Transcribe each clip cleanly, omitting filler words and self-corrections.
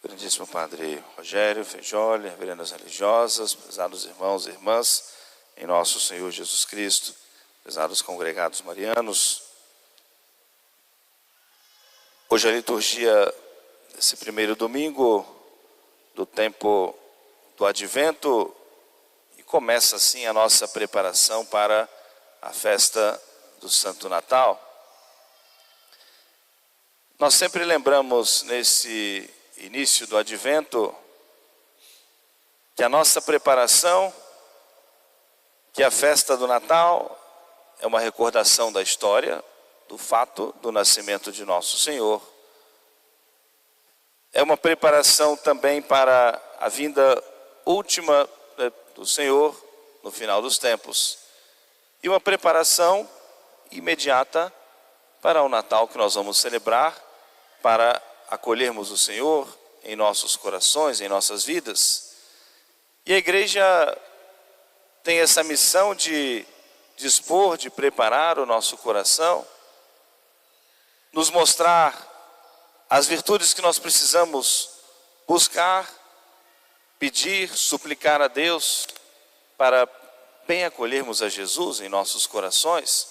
Grandíssimo Padre Rogério Feijoli, reverendas religiosas, prezados irmãos e irmãs, em nosso Senhor Jesus Cristo, prezados congregados marianos. Hoje a liturgia desse primeiro domingo do tempo do Advento e começa assim a nossa preparação para a festa do Santo Natal. Nós sempre lembramos nesse início do Advento que a nossa preparação, que a festa do Natal é uma recordação da história, do fato do nascimento de nosso Senhor. É uma preparação também para a vinda última do Senhor no final dos tempos. E uma preparação imediata para o Natal que nós vamos celebrar, para acolhermos o Senhor em nossos corações, em nossas vidas. E a igreja tem essa missão de dispor, de preparar o nosso coração, nos mostrar as virtudes que nós precisamos buscar, pedir, suplicar a Deus para bem acolhermos a Jesus em nossos corações.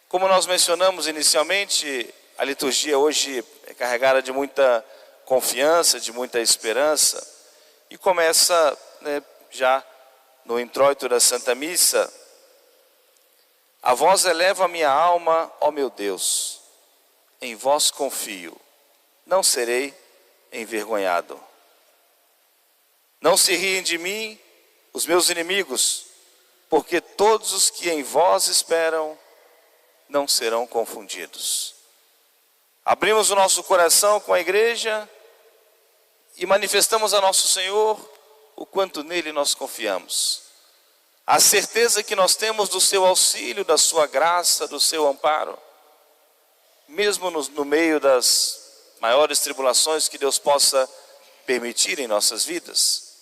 Como nós mencionamos inicialmente, a liturgia hoje é carregada de muita confiança, de muita esperança, e começa já no introito da Santa Missa: a vós elevo a minha alma, ó meu Deus, em vós confio, não serei envergonhado. Não se riem de mim os meus inimigos, porque todos os que em vós esperam não serão confundidos. Abrimos o nosso coração com a igreja e manifestamos a nosso Senhor o quanto nele nós confiamos. A certeza que nós temos do seu auxílio, da sua graça, do seu amparo, mesmo no meio das maiores tribulações que Deus possa permitir em nossas vidas.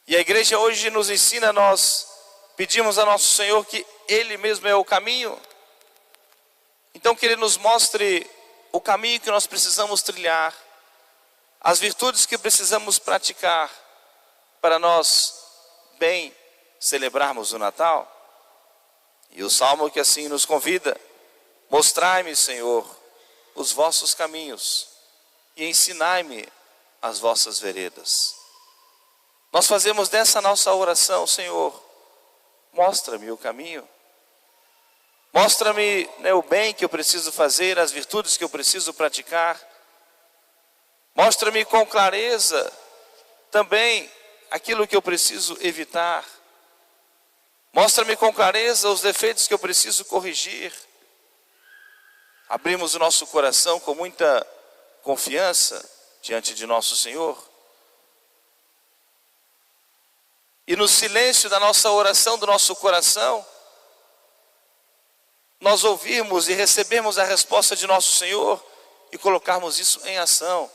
E a igreja hoje nos ensina, nós pedimos a nosso Senhor que Ele mesmo é o caminho. Então que Ele nos mostre o caminho que nós precisamos trilhar, as virtudes que precisamos praticar para nós bem celebrarmos o Natal. E o Salmo que assim nos convida: mostrai-me, Senhor, os vossos caminhos e ensinai-me as vossas veredas. Nós fazemos dessa nossa oração: Senhor, mostra-me o caminho. Mostra-me o bem que eu preciso fazer, as virtudes que eu preciso praticar. Mostra-me com clareza também aquilo que eu preciso evitar. Mostra-me com clareza os defeitos que eu preciso corrigir. Abrimos o nosso coração com muita confiança diante de nosso Senhor. E no silêncio da nossa oração, do nosso coração, nós ouvirmos e recebermos a resposta de nosso Senhor e colocarmos isso em ação.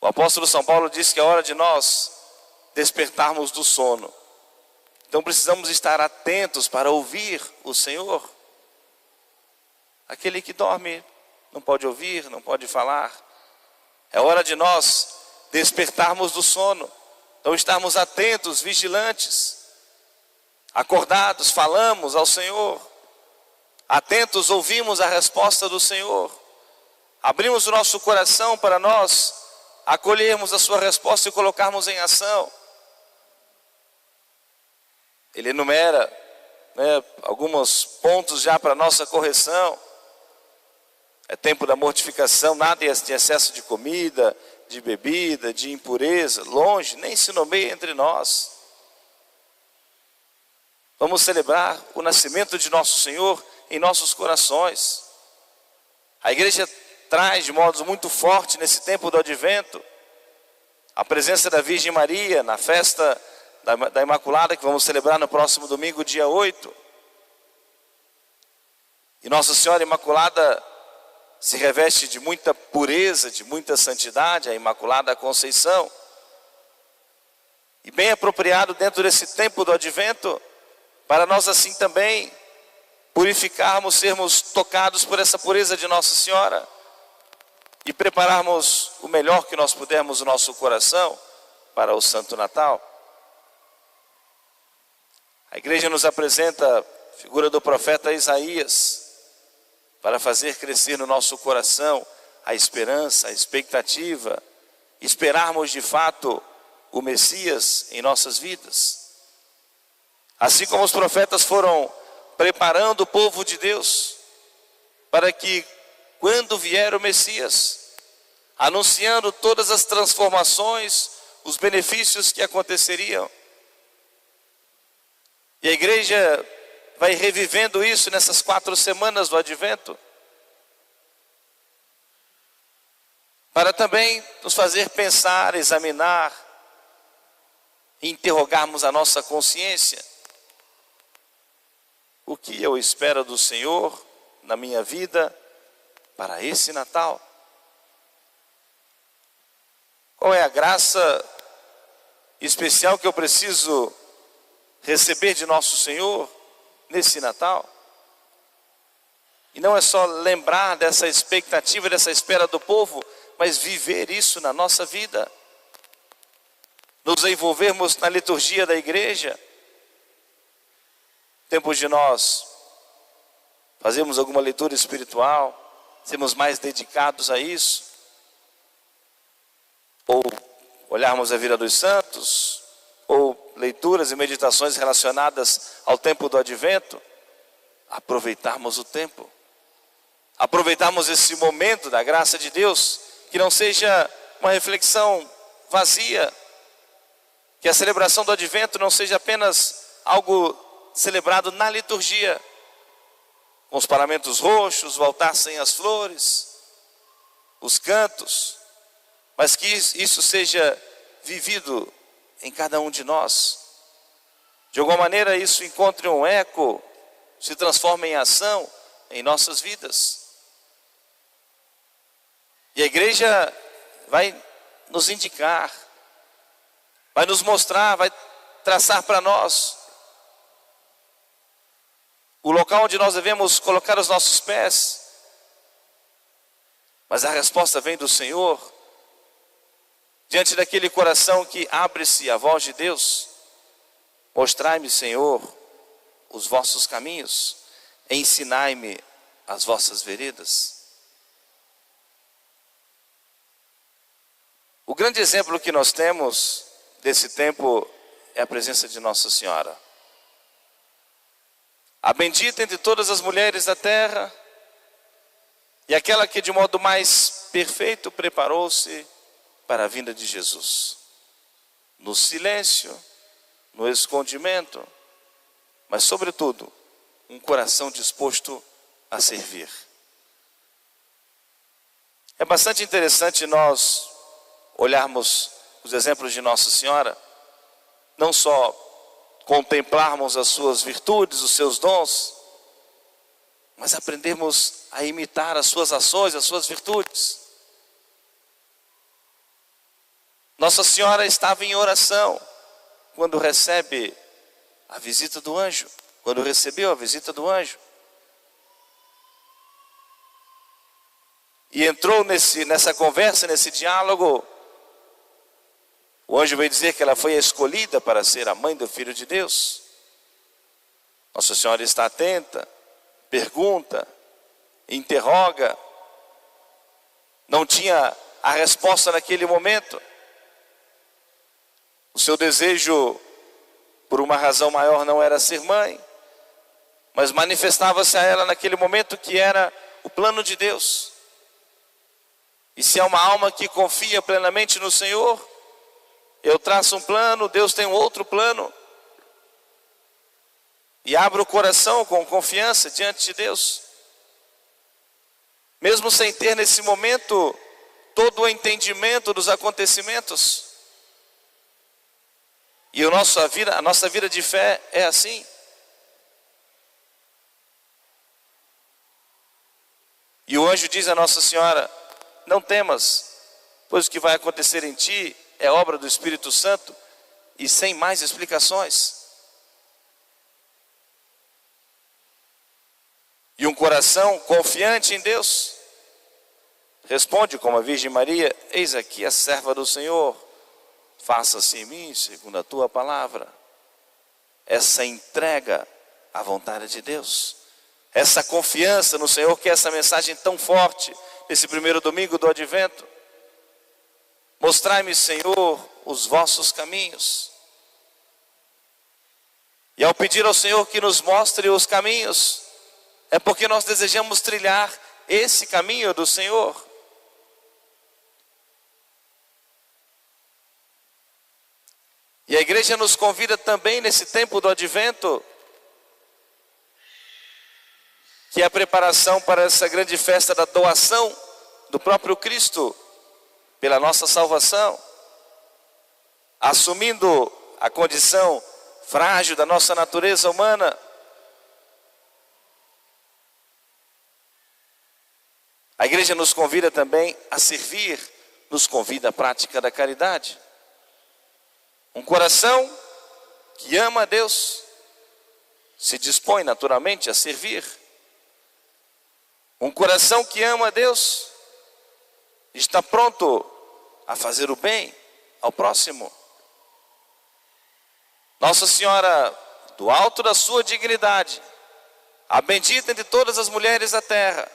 O apóstolo São Paulo diz que é hora de nós despertarmos do sono. Então precisamos estar atentos para ouvir o Senhor. Aquele que dorme não pode ouvir, não pode falar. É hora de nós despertarmos do sono. Então estarmos atentos, vigilantes, acordados, falamos ao Senhor, atentos, ouvimos a resposta do Senhor, abrimos o nosso coração para nós acolhermos a sua resposta e colocarmos em ação. Ele enumera alguns pontos já para nossa correção. É tempo da mortificação, nada de excesso de comida, de bebida, de impureza, longe, nem se nomeia entre nós. Vamos celebrar o nascimento de nosso Senhor em nossos corações. A igreja traz de modo muito forte nesse tempo do Advento a presença da Virgem Maria na festa da Imaculada, que vamos celebrar no próximo domingo, dia 8. E Nossa Senhora Imaculada se reveste de muita pureza, de muita santidade, a Imaculada Conceição. E bem apropriado dentro desse tempo do Advento, para nós assim também purificarmos, sermos tocados por essa pureza de Nossa Senhora, e prepararmos o melhor que nós pudermos o nosso coração para o Santo Natal. A igreja nos apresenta a figura do profeta Isaías para fazer crescer no nosso coração a esperança, a expectativa, esperarmos de fato o Messias em nossas vidas. Assim como os profetas foram preparando o povo de Deus para que, quando vier o Messias, anunciando todas as transformações, os benefícios que aconteceriam. E a igreja vai revivendo isso nessas 4 semanas do Advento, para também nos fazer pensar, examinar, e interrogarmos a nossa consciência. O que eu espero do Senhor na minha vida para esse Natal? Qual é a graça especial que eu preciso receber de nosso Senhor nesse Natal? E não é só lembrar dessa expectativa, dessa espera do povo, mas viver isso na nossa vida. Nos envolvermos na liturgia da igreja. Tempos de nós fazermos alguma leitura espiritual, sermos mais dedicados a isso, ou olharmos a vida dos santos, ou leituras e meditações relacionadas ao tempo do Advento, aproveitarmos o tempo, aproveitarmos esse momento da graça de Deus, que não seja uma reflexão vazia, que a celebração do Advento não seja apenas algo celebrado na liturgia, com os paramentos roxos, o altar sem as flores, os cantos, mas que isso seja vivido em cada um de nós. De alguma maneira isso encontre um eco, se transforma em ação em nossas vidas. E a igreja vai nos indicar, vai nos mostrar, vai traçar para nós o local onde nós devemos colocar os nossos pés. Mas a resposta vem do Senhor, diante daquele coração que abre-se à voz de Deus. Mostrai-me, Senhor, os vossos caminhos, ensinai-me as vossas veredas. O grande exemplo que nós temos desse tempo é a presença de Nossa Senhora. A bendita entre todas as mulheres da terra, e aquela que de modo mais perfeito preparou-se para a vinda de Jesus. No silêncio, no escondimento, mas sobretudo, um coração disposto a servir. É bastante interessante nós olharmos os exemplos de Nossa Senhora, não só contemplarmos as suas virtudes, os seus dons, mas aprendermos a imitar as suas ações, as suas virtudes. Nossa Senhora estava em oração quando recebe a visita do anjo, quando recebeu a visita do anjo. E entrou nessa conversa, nesse diálogo. O anjo veio dizer que ela foi escolhida para ser a mãe do Filho de Deus. Nossa Senhora está atenta, pergunta, interroga. Não tinha a resposta naquele momento. O seu desejo, por uma razão maior, não era ser mãe, mas manifestava-se a ela naquele momento que era o plano de Deus. E se é uma alma que confia plenamente no Senhor, eu traço um plano, Deus tem um outro plano. E abro o coração com confiança diante de Deus. Mesmo sem ter nesse momento todo o entendimento dos acontecimentos. E a nossa vida de fé é assim. E o anjo diz a Nossa Senhora: não temas, pois o que vai acontecer em ti é obra do Espírito Santo, e sem mais explicações. E um coração confiante em Deus responde como a Virgem Maria: eis aqui a serva do Senhor, faça-se em mim segundo a tua palavra. Essa entrega à vontade de Deus, essa confiança no Senhor, que é essa mensagem tão forte nesse primeiro domingo do Advento. Mostrai-me, Senhor, os vossos caminhos. E ao pedir ao Senhor que nos mostre os caminhos, é porque nós desejamos trilhar esse caminho do Senhor. E a igreja nos convida também nesse tempo do Advento, que é a preparação para essa grande festa da doação do próprio Cristo pela nossa salvação, assumindo a condição frágil da nossa natureza humana. A igreja nos convida também a servir, nos convida à prática da caridade. Um coração que ama a Deus se dispõe naturalmente a servir. Um coração que ama a Deus está pronto a fazer o bem ao próximo. Nossa Senhora, do alto da sua dignidade, a bendita entre todas as mulheres da terra,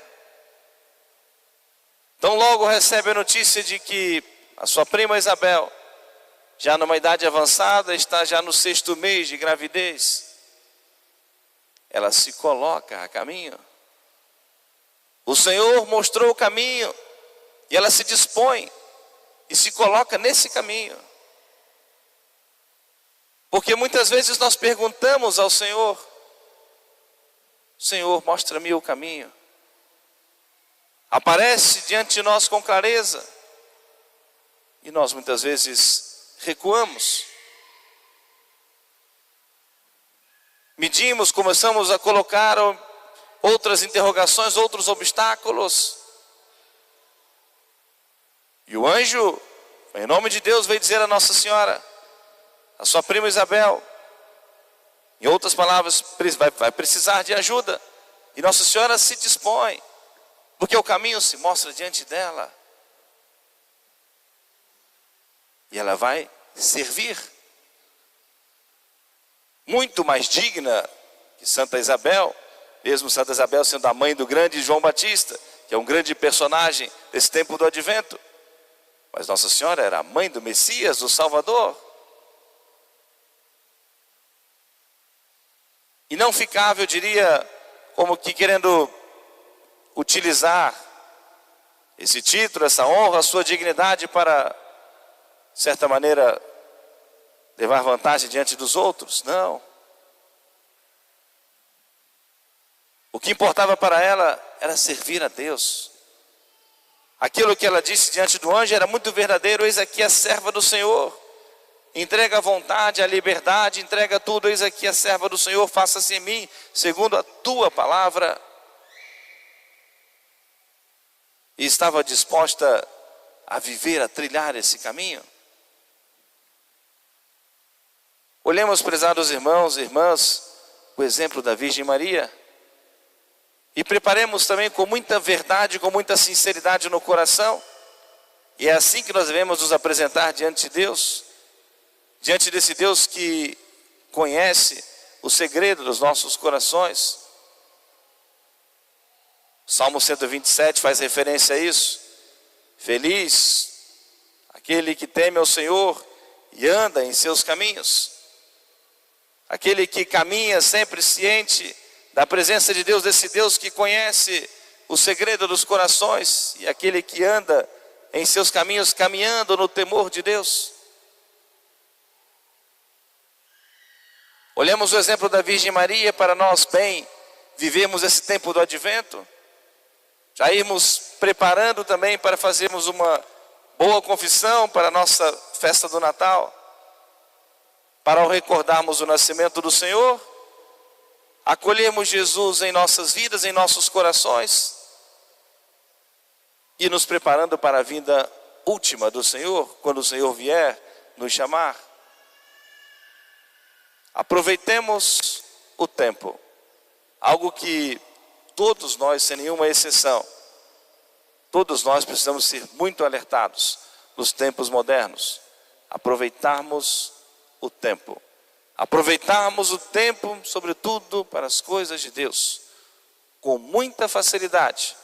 tão logo recebe a notícia de que a sua prima Isabel, já numa idade avançada, está já no 6º mês de gravidez, ela se coloca a caminho. O Senhor mostrou o caminho e ela se dispõe e se coloca nesse caminho. Porque muitas vezes nós perguntamos ao Senhor: Senhor, mostra-me o caminho. Aparece diante de nós com clareza e nós muitas vezes recuamos. Medimos, começamos a colocar outras interrogações, outros obstáculos. E o anjo, em nome de Deus, veio dizer a Nossa Senhora, a sua prima Isabel, em outras palavras, vai precisar de ajuda. E Nossa Senhora se dispõe, porque o caminho se mostra diante dela. E ela vai servir. Muito mais digna que Santa Isabel, mesmo Santa Isabel sendo a mãe do grande João Batista, que é um grande personagem desse tempo do Advento. Mas Nossa Senhora era a mãe do Messias, do Salvador. E não ficava, eu diria, como que querendo utilizar esse título, essa honra, a sua dignidade para, de certa maneira, levar vantagem diante dos outros. Não. O que importava para ela era servir a Deus. Aquilo que ela disse diante do anjo era muito verdadeiro: eis aqui a serva do Senhor. Entrega a vontade, a liberdade, entrega tudo. Eis aqui a serva do Senhor, faça-se em mim segundo a tua palavra. E estava disposta a viver, a trilhar esse caminho. Olhemos, prezados irmãos e irmãs, o exemplo da Virgem Maria. E preparemos também com muita verdade, com muita sinceridade no coração. E é assim que nós devemos nos apresentar diante de Deus. Diante desse Deus que conhece o segredo dos nossos corações. Salmo 127 faz referência a isso. Feliz aquele que teme ao Senhor e anda em seus caminhos. Aquele que caminha sempre ciente da presença de Deus, desse Deus que conhece o segredo dos corações. E aquele que anda em seus caminhos, caminhando no temor de Deus. Olhemos o exemplo da Virgem Maria para nós bem vivemos esse tempo do Advento. Já irmos preparando também para fazermos uma boa confissão para a nossa festa do Natal. Para ao recordarmos o nascimento do Senhor, acolhermos Jesus em nossas vidas, em nossos corações. E nos preparando para a vinda última do Senhor, quando o Senhor vier nos chamar. Aproveitemos o tempo, algo que todos nós, sem nenhuma exceção, Todos nós precisamos ser muito alertados nos tempos modernos. Aproveitarmos o tempo. Aproveitarmos o tempo, sobretudo, para as coisas de Deus. Com muita facilidade,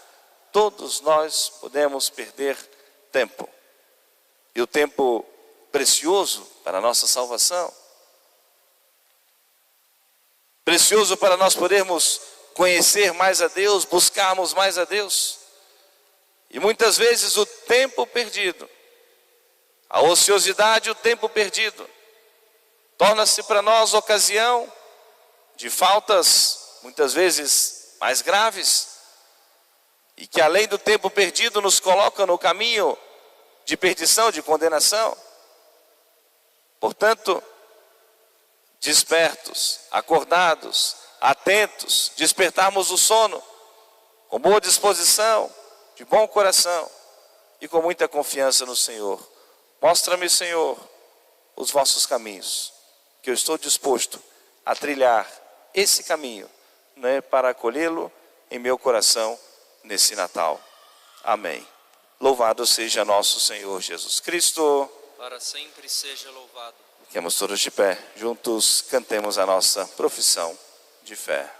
todos nós podemos perder tempo. E o tempo precioso para a nossa salvação. Precioso para nós podermos conhecer mais a Deus, buscarmos mais a Deus. E muitas vezes o tempo perdido, a ociosidade, o tempo perdido, torna-se para nós ocasião de faltas, muitas vezes mais graves, e que além do tempo perdido nos coloca no caminho de perdição, de condenação. Portanto, despertos, acordados, atentos, despertarmos o sono, com boa disposição, de bom coração e com muita confiança no Senhor. Mostra-me, Senhor, os vossos caminhos, que eu estou disposto a trilhar esse caminho, né, para acolhê-lo em meu coração nesse Natal. Amém. Louvado seja nosso Senhor Jesus Cristo. Para sempre seja louvado. Fiquemos todos de pé, juntos cantemos a nossa profissão de fé.